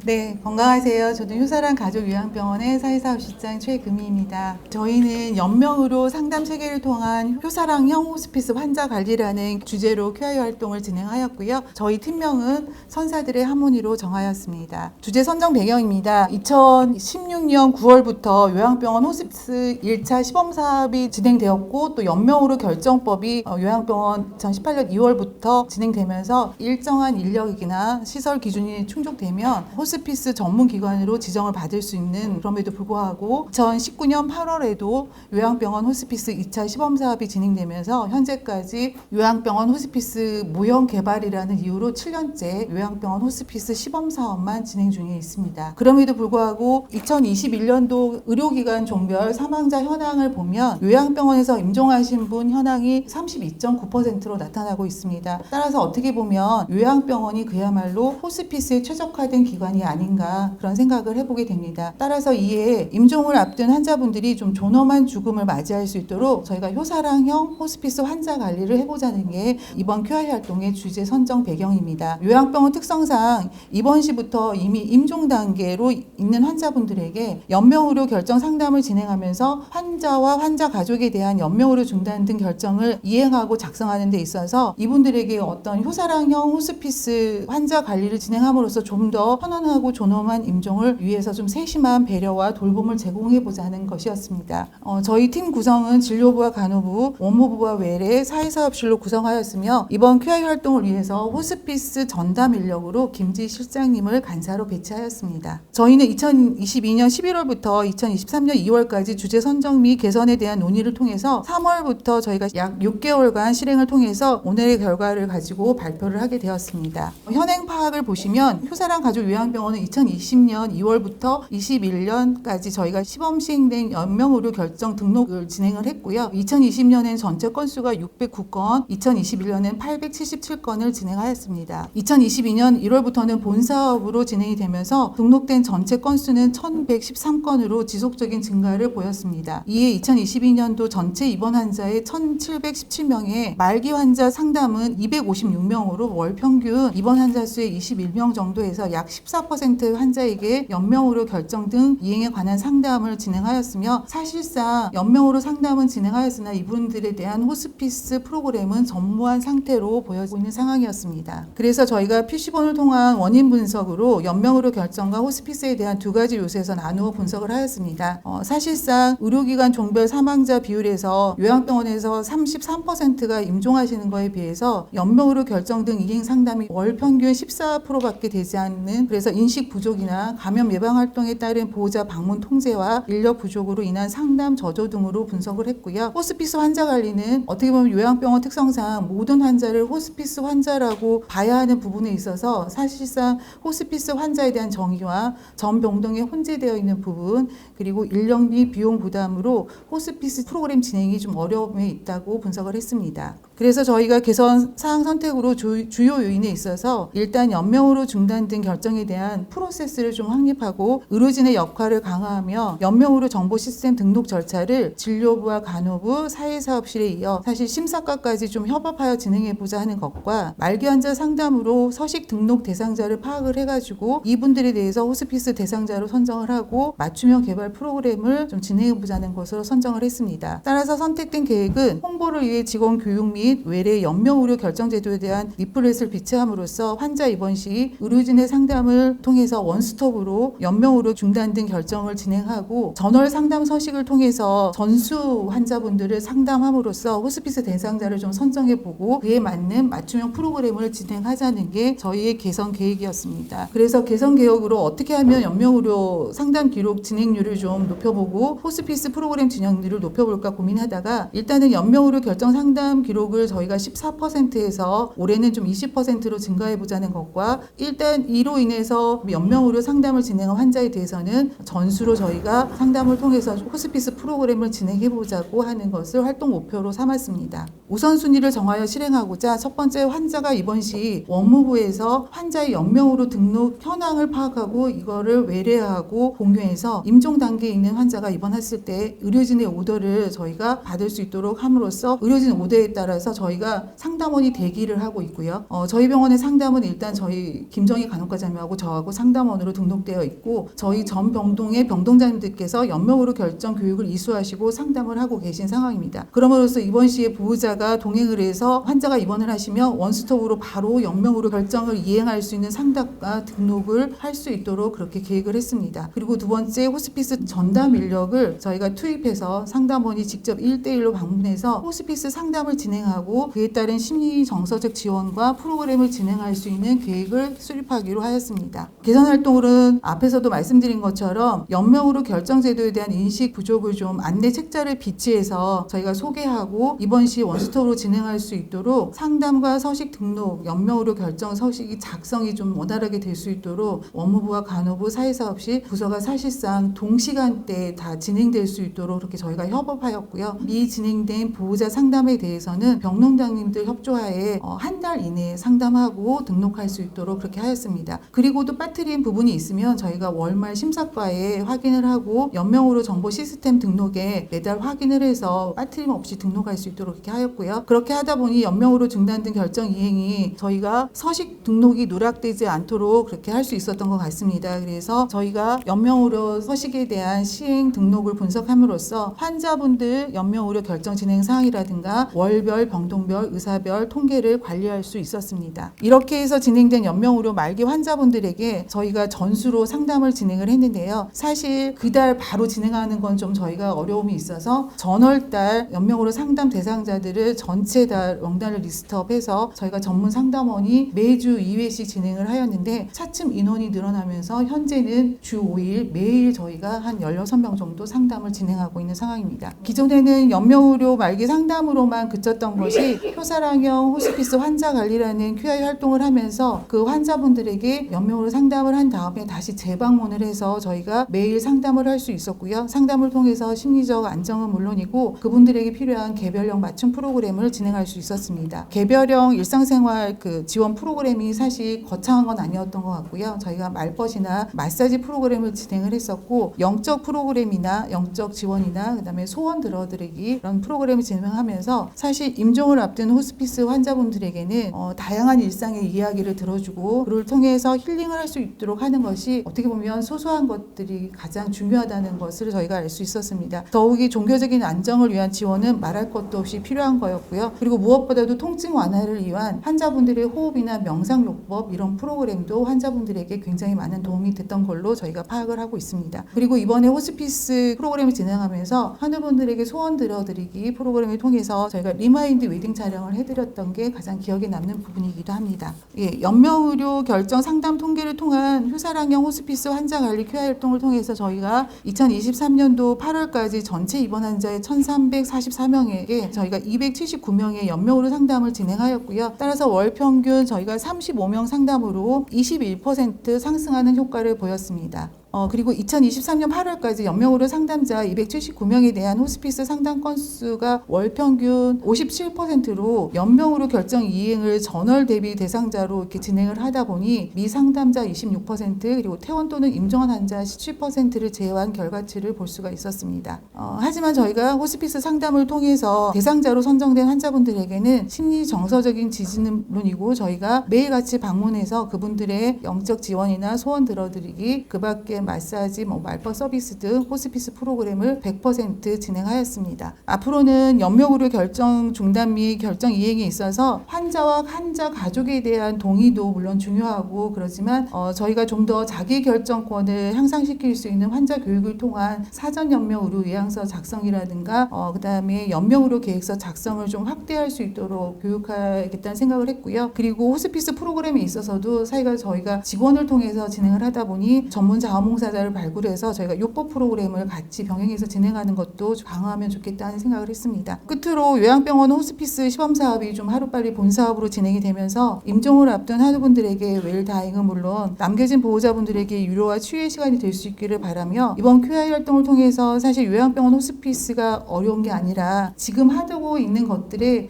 네, 건강하세요. 저는 효사랑 가족요양병원의 사회사업실장 최금희입니다. 저희는 연명으로 상담 체계를 통한 효사랑형 호스피스 환자 관리라는 주제로 QI 활동을 진행하였고요. 저희 팀명은 선사들의 하모니로 정하였습니다. 주제 선정 배경입니다. 2016년 9월부터 요양병원 호스피스 1차 시범 사업이 진행되었고 또 연명으로 결정법이 요양병원 2018년 2월부터 진행되면서 일정한 인력이나 시설 기준이 충족되면 호스피스 전문기관으로 지정을 받을 수 있는, 그럼에도 불구하고 2019년 8월에도 요양병원 호스피스 2차 시범사업이 진행되면서 현재까지 요양병원 호스피스 모형 개발이라는 이유로 7년째 요양병원 호스피스 시범사업만 진행 중에 있습니다. 그럼에도 불구하고 2021년도 의료기관 종별 사망자 현황을 보면 요양병원에서 임종하신 분 현황이 32.9%로 나타나고 있습니다. 따라서 어떻게 보면 요양병원이 그야말로 호스피스에 최적화된 기관이 아닌가 그런 생각을 해보게 됩니다. 따라서 이에 임종을 앞둔 환자분들이 좀 존엄한 죽음을 맞이할 수 있도록 저희가 효사랑형 호스피스 환자 관리를 해보자는 게 이번 QI 활동의 주제 선정 배경입니다. 요양병원 특성상 입원 시부터 이미 임종 단계로 있는 환자분들에게 연명의료 결정 상담을 진행하면서 환자와 환자 가족에 대한 연명의료 중단 등 결정을 이행하고 작성하는 데 있어서 이분들에게 어떤 효사랑형 호스피스 환자 관리를 진행함으로써 좀 더 편안하고 존엄한 임종을 위해서 좀 세심한 배려와 돌봄을 제공해보자는 것이었습니다. 저희 팀 구성은 진료부와 간호부, 원무부와 외래, 사회사업실로 구성하였으며 이번 QI 활동을 위해서 호스피스 전담 인력으로 김지 실장님을 간사로 배치하였습니다. 저희는 2022년 11월부터 2023년 2월까지 주제 선정 및 개선에 대한 논의를 통해서 3월부터 저희가 약 6개월간 실행을 통해서 오늘의 결과를 가지고 발표를 하게 되었습니다. 현행 파악을 보시면 효사랑 가족요양병원은 2020년 2월부터 21년까지 저희가 시범 시행된 연명의료 결정 등록을 진행을 했고요. 2020년엔 전체 건수가 609건, 2021년엔 877건을 진행하였습니다. 2022년 1월부터는 본사업으로 진행이 되면서 등록된 전체 건수는 1113건으로 지속적인 증가를 보였습니다. 이에 2022년도 전체 입원 환자의 1717명의 말기 환자 상담은 256명으로 월 평균 입원 환자 수의 21명 정도에서 약 14% 환자에게 연명의료 결정 등 이행에 관한 상담을 진행하였으며 사실상 연명의료 상담은 진행하였으나 이분들에 대한 호스피스 프로그램은 전무한 상태로 보여지고 있는 상황이었습니다. 그래서 저희가 PC본을 통한 원인 분석으로 연명의료 결정과 호스피스에 대한 두 가지 요소에서 나누어 분석을 하였습니다. 사실상 의료기관 종별 사망자 비율에서 요양병원에서 33%가 임종하시는 것에 비해서 연명의료 결정 등 이행 상담이 월 평균 14%밖에 되지 않는, 그래서 인식 부족이나 감염 예방 활동에 따른 보호자 방문 통제와 인력 부족으로 인한 상담 저조 등으로 분석을 했고요. 호스피스 환자 관리는 어떻게 보면 요양병원 특성상 모든 환자를 호스피스 환자라고 봐야 하는 부분에 있어서 사실상 호스피스 환자에 대한 정의와 전병동에 혼재되어 있는 부분, 그리고 인력 및 비용 부담으로 호스피스 프로그램 진행이 좀 어려움에 있다고 분석을 했습니다. 그래서 저희가 개선 사항 선택으로 주요 요인에 있어서 일단 연명으로 중단 등 결정에 대한 프로세스를 좀 확립하고 의료진의 역할을 강화하며 연명으로 정보 시스템 등록 절차를 진료부와 간호부, 사회사업실에 이어 사실 심사과까지 좀 협업하여 진행해보자 하는 것과 말기 환자 상담으로 서식 등록 대상자를 파악을 해가지고 이분들에 대해서 호스피스 대상자로 선정을 하고 맞춤형 개발 프로그램을 좀 진행해보자는 것으로 선정을 했습니다. 따라서 선택된 계획은 홍보를 위해 직원 교육 및 외래 연명의료 결정제도에 대한 리플렛을 비치함으로써 환자 입원 시 의료진의 상담을 통해서 원스톱으로 연명의료 중단 등 결정을 진행하고 전월 상담 서식을 통해서 전수 환자분들을 상담함으로써 호스피스 대상자를 좀 선정해보고 그에 맞는 맞춤형 프로그램을 진행하자는 게 저희의 개선 계획이었습니다. 그래서 개선 계획으로 어떻게 하면 연명의료 상담 기록 진행률을 좀 높여보고 호스피스 프로그램 진행률을 높여볼까 고민하다가 일단은 연명의료 결정 상담 기록을 저희가 14%에서 올해는 좀 20%로 증가해보자는 것과 일단 이로 인해서 연명의료 상담을 진행한 환자에 대해서는 전수로 저희가 상담을 통해서 호스피스 프로그램을 진행해보자고 하는 것을 활동 목표로 삼았습니다. 우선순위를 정하여 실행하고자 첫 번째 환자가 입원 시 원무부에서 환자의 연명의료 등록 현황을 파악하고 이거를 외래하고 공유해서 임종 단계에 있는 환자가 입원했을 때 의료진의 오더를 저희가 받을 수 있도록 함으로써 의료진 오더에 따라서 따라서 저희가 상담원이 대기를 하고 있고요. 저희 병원의 상담은 일단 저희 김정희 간호과장님하고 저하고 상담원으로 등록되어 있고 저희 전 병동의 병동장님들께서 연명으로 결정 교육을 이수하시고 상담을 하고 계신 상황입니다. 그럼으로써 입원 시에 보호자가 동행을 해서 환자가 입원을 하시면 원스톱으로 바로 연명으로 결정을 이행할 수 있는 상담과 등록을 할 수 있도록 그렇게 계획을 했습니다. 그리고 두 번째, 호스피스 전담 인력을 저희가 투입해서 상담원이 직접 1대1로 방문해서 호스피스 상담을 진행하고 그에 따른 심리 정서적 지원과 프로그램을 진행할 수 있는 계획을 수립하기로 하였습니다. 개선 활동으로는 앞에서도 말씀드린 것처럼 연명으로 결정 제도에 대한 인식 부족을 좀 안내 책자를 비치해서 저희가 소개하고 입원 시 원스톱으로 진행할 수 있도록 상담과 서식 등록, 연명으로 결정 서식이 작성이 좀 원활하게 될 수 있도록 원무부와 간호부, 사회사업시 부서가 사실상 동시간대에 다 진행될 수 있도록 그렇게 저희가 협업하였고요. 이 진행된 보호자 상담에 대해서는 병동장님들 협조하에 한 달 이내에 상담하고 등록할 수 있도록 그렇게 하였습니다. 그리고 또 빠뜨린 부분이 있으면 저희가 월말 심사과에 확인을 하고 연명으로 정보 시스템 등록에 매달 확인을 해서 빠뜨림 없이 등록할 수 있도록 그렇게 하였고요. 그렇게 하다 보니 연명으로 중단된 결정 이행이 저희가 서식 등록이 누락되지 않도록 그렇게 할 수 있었던 것 같습니다. 그래서 저희가 연명으로 서식에 대한 시행 등록을 분석함으로써 환자분들 연명으로 결정 진행 사항이라든가 월별, 병동별, 의사별 통계를 관리할 수 있었습니다. 이렇게 해서 진행된 연명으로 말기 환자분들에게 저희가 전수로 상담을 진행을 했는데요. 사실 그달 바로 진행하는 건 좀 저희가 어려움이 있어서 전월달 연명으로 상담 대상자들을 전체 다 명단을 리스트업해서 저희가 전문 상담원이 매주 2회씩 진행을 하였는데 차츰 인원이 늘어나면서 현재는 주 5일 매일 저희가 한 16명 정도 상담을 진행하고 있는 상황입니다. 기존에는 연명의료 말기 상담으로만 그쳤던 것이 효사랑형 호스피스 환자 관리라는 QI 활동을 하면서 그 환자분들에게 연명으로 상담을 한 다음에 다시 재방문을 해서 저희가 매일 상담을 할 수 있었고요. 상담을 통해서 심리적 안정은 물론이고 그분들에게 필요한 개별형 맞춤 프로그램을 진행할 수 있었습니다. 개별형 일상생활 지원 프로그램이 사실 거창한 건 아니었던 것 같고요. 저희가 말벗이나 마사지 프로그램을 진행을 했었고 영적 프로그램이나 영적 지원이나 그다음에 소원 들어드리기 이런 프로그램을 진행하면서 사실 임종을 앞둔 호스피스 환자분들에게는 다양한 일상의 이야기를 들어주고 그를 통해서 힐링을 할 수 있도록 하는 것이 어떻게 보면 소소한 것들이 가장 중요하다는 것을 저희가 알 수 있었습니다. 더욱이 종교적인 안정을 위한 지원은 말할 것도 없이 필요한 거였고요. 그리고 무엇보다도 통증 완화를 위한 환자분들의 호흡이나 명상요법 이런 프로그램도 환자분들에게 굉장히 많은 도움이 됐던 걸로 저희가 파악을 하고 있습니다. 그리고 이번에 호스피스 프로그램을 진행하면서 환우분들에게 소원 들어드리기 프로그램을 통해서 저희가 리마인드 웨딩 촬영을 해드렸던 게 가장 기억에 남는 부분이기도 합니다. 연명의료 결정 상담 통계를 통한 효사랑형 호스피스 환자 관리 QI 활동을 통해서 저희가 2023년도 8월까지 전체 입원 환자의 1,344명에게 저희가 279명의 연명의료 상담을 진행하였고요. 따라서 월 평균 저희가 35명 상담으로 21% 상승하는 효과를 보였습니다. 그리고 2023년 8월까지 연명의료 상담자 279명에 대한 호스피스 상담 건수가 월 평균 57%로 연명의료 결정 이행을 전월 대비 대상자로 이렇게 진행을 하다 보니 미상담자 26% 그리고 퇴원 또는 임종한 환자 17%를 제외한 결과치를 볼 수가 있었습니다. 하지만 저희가 호스피스 상담을 통해서 대상자로 선정된 환자분들에게는 심리 정서적인 지지는 물론이고 저희가 매일같이 방문해서 그분들의 영적 지원이나 소원 들어드리기 그 밖에 마사지, 말벗 서비스 등 호스피스 프로그램을 100% 진행하였습니다. 앞으로는 연명의료 결정 중단 및 결정 이행에 있어서 환자와 환자 가족에 대한 동의도 물론 중요하고 그렇지만 저희가 좀 더 자기 결정권을 향상시킬 수 있는 환자 교육을 통한 사전 연명의료 요양서 작성이라든가 그다음에 연명의료 계획서 작성을 좀 확대할 수 있도록 교육하겠다는 생각을 했고요. 그리고 호스피스 프로그램에 있어서도 저희가 직원을 통해서 진행을 하다 보니 전문 자원봉사자를 발굴해서 저희가 요법 프로그램을 같이 병행해서 진행하는 것도 강화하면 좋겠다는 생각을 했습니다. 끝으로 요양병원 호스피스 시범사업이 좀 하루빨리 본사업으로 진행이 되면서 임종을 앞둔 환우분들에게 웰다잉은 물론 남겨진 보호자분들에게 유로와 치유의 시간이 될 수 있기를 바라며 이번 QI 활동을 통해서 사실 요양병원 호스피스가 어려운 게 아니라 지금 하고 있는 것들에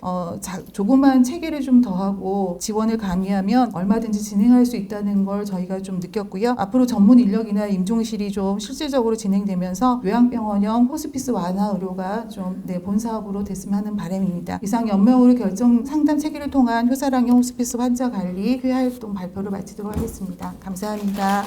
조그만 체계를 좀 더하고 지원을 가미하면 얼마든지 진행할 수 있다는 걸 저희가 좀 느꼈고요. 앞으로 전문 인력이나 임종실이 좀 실질적으로 진행되면서 요양병원형 호스피스 완화 의료가 좀 본 사업으로 됐으면 하는 바람입니다. 이상 연명으로 결정 상담 체계를 통한 효사랑형 호스피스 환자 관리 휴야 활동 발표를 마치도록 하겠습니다. 감사합니다.